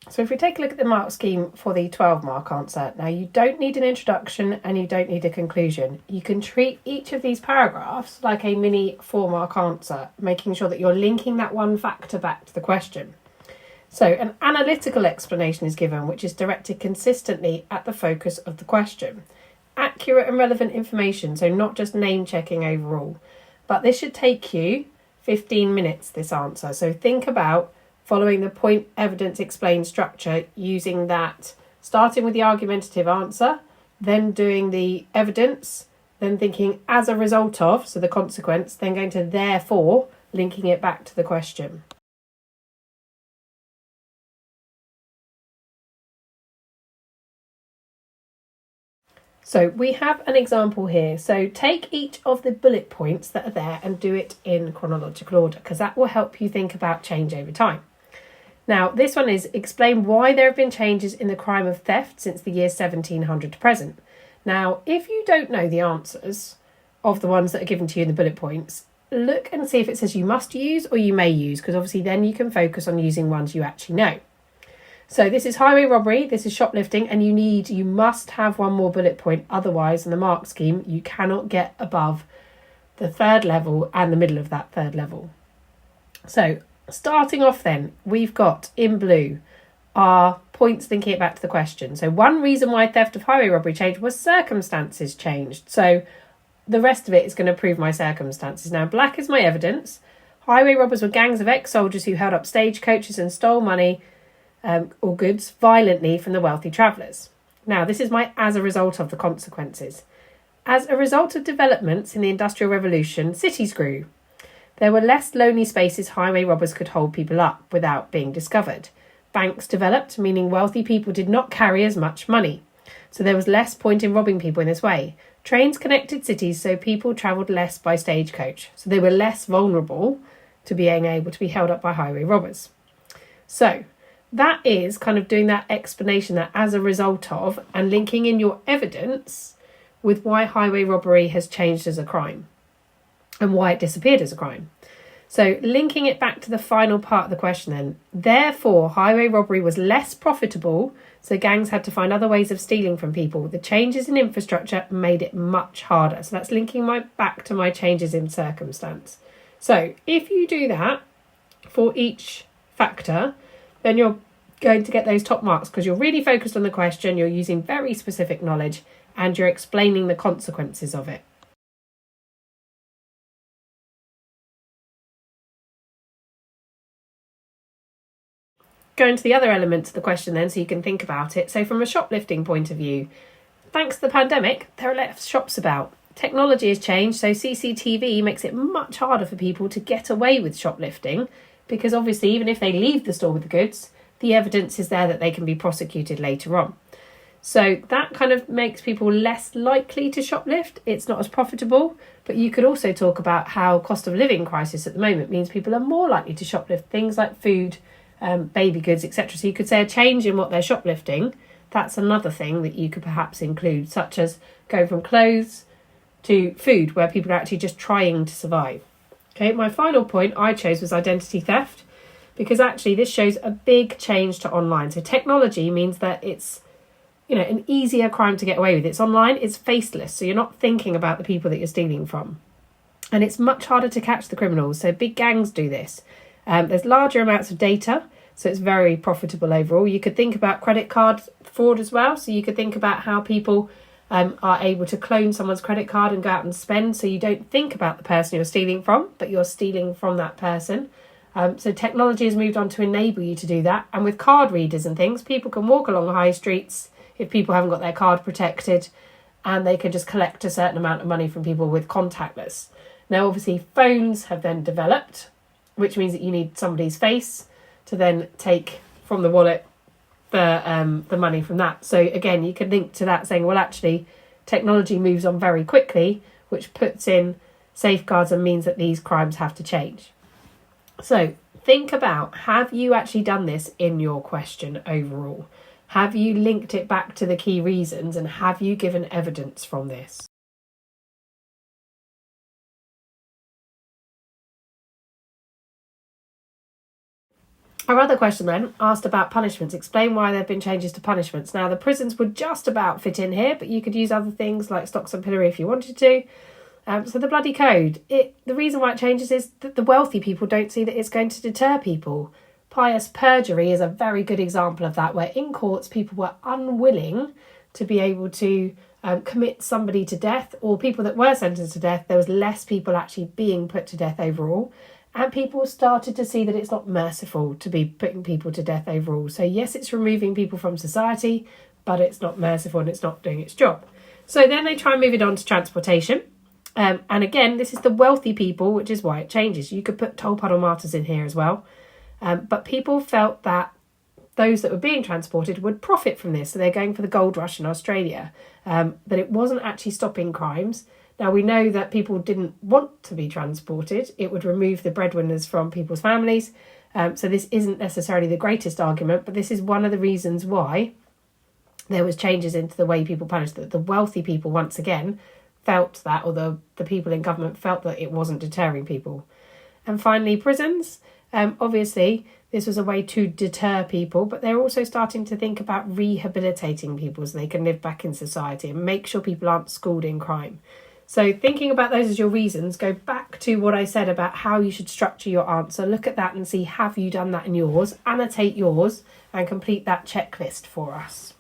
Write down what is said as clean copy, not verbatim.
So if we take a look at the mark scheme for the 12 mark answer, now you don't need an introduction and you don't need a conclusion. You can treat each of these paragraphs like a mini 4 mark answer, making sure that you're linking that one factor back to the question. So an analytical explanation is given, which is directed consistently at the focus of the question. Accurate and relevant information, so not just name checking overall. But this should take you 15 minutes, this answer. So think about following the point, evidence, explain structure, using that, starting with the argumentative answer, then doing the evidence, then thinking as a result of, so the consequence, then going to therefore, linking it back to the question. So we have an example here. So take each of the bullet points that are there and do it in chronological order, because that will help you think about change over time. Now, this one is explain why there have been changes in the crime of theft since the year 1700 to present. Now, if you don't know the answers of the ones that are given to you in the bullet points, look and see if it says you must use or you may use, because obviously then you can focus on using ones you actually know. So this is highway robbery, this is shoplifting, and you must have one more bullet point. Otherwise, in the mark scheme, you cannot get above the third level and the middle of that third level. So starting off then, we've got in blue our points linking it back to the question. So one reason why theft of highway robbery changed was circumstances changed. So the rest of it is going to prove my circumstances. Now, black is my evidence. Highway robbers were gangs of ex-soldiers who held up stagecoaches and stole money or goods violently from the wealthy travellers. Now, this is my as a result of the consequences. As a result of developments in the Industrial Revolution, cities grew. There were less lonely spaces highway robbers could hold people up without being discovered. Banks developed, meaning wealthy people did not carry as much money. So there was less point in robbing people in this way. Trains connected cities, so people travelled less by stagecoach. So they were less vulnerable to being able to be held up by highway robbers. So that is kind of doing that explanation that as a result of, and linking in your evidence with why highway robbery has changed as a crime and why it disappeared as a crime. So linking it back to the final part of the question then, therefore highway robbery was less profitable, so gangs had to find other ways of stealing from people. The changes in infrastructure made it much harder. So that's linking back to my changes in circumstance. So if you do that for each factor, then you're going to get those top marks because you're really focused on the question, you're using very specific knowledge, and you're explaining the consequences of it. Going to the other elements of the question then, so you can think about it. So from a shoplifting point of view, thanks to the pandemic, there are less shops about. Technology has changed, so CCTV makes it much harder for people to get away with shoplifting, because obviously even if they leave the store with the goods, the evidence is there that they can be prosecuted later on. So that kind of makes people less likely to shoplift. It's not as profitable, but you could also talk about how cost of living crisis at the moment means people are more likely to shoplift things like food, baby goods, etc. So you could say a change in what they're shoplifting. That's another thing that you could perhaps include, such as going from clothes to food, where people are actually just trying to survive. Okay, my final point I chose was identity theft, because actually this shows a big change to online. So technology means that it's, an easier crime to get away with. It's online, it's faceless, so you're not thinking about the people that you're stealing from. And it's much harder to catch the criminals, so big gangs do this. There's larger amounts of data, so it's very profitable overall. You could think about credit card fraud as well, so you could think about how people are able to clone someone's credit card and go out and spend, so you don't think about the person you're stealing from, but you're stealing from that person. So technology has moved on to enable you to do that. And with card readers and things, people can walk along high streets if people haven't got their card protected, and they can just collect a certain amount of money from people with contactless. Now, obviously, phones have then developed, which means that you need somebody's face to then take from the wallet the money from that. So again, you can link to that saying, well, actually, technology moves on very quickly, which puts in safeguards and means that these crimes have to change. So think about, have you actually done this in your question overall? Have you linked it back to the key reasons, and have you given evidence from this? Our other question then asked about punishments. Explain why there have been changes to punishments. Now, the prisons would just about fit in here, but you could use other things like stocks and pillory if you wanted to. So the bloody code, the reason why it changes is that the wealthy people don't see that it's going to deter people. Pious perjury is a very good example of that, where in courts people were unwilling to be able to commit somebody to death, or people that were sentenced to death, there was less people actually being put to death overall. And people started to see that it's not merciful to be putting people to death overall. So yes, it's removing people from society, but it's not merciful and it's not doing its job. So then they try and move it on to transportation. And again, this is the wealthy people, which is why it changes. You could put Tolpuddle martyrs in here as well. But people felt that those that were being transported would profit from this. So they're going for the gold rush in Australia. But it wasn't actually stopping crimes. Now, we know that people didn't want to be transported. It would remove the breadwinners from people's families. So this isn't necessarily the greatest argument, but this is one of the reasons why there was changes into the way people punished. That the wealthy people, once again, felt that, or the people in government felt that it wasn't deterring people. And finally, prisons. Obviously, this was a way to deter people, but they're also starting to think about rehabilitating people so they can live back in society and make sure people aren't schooled in crime. So thinking about those as your reasons, go back to what I said about how you should structure your answer. Look at that and see, have you done that in yours? Annotate yours and complete that checklist for us.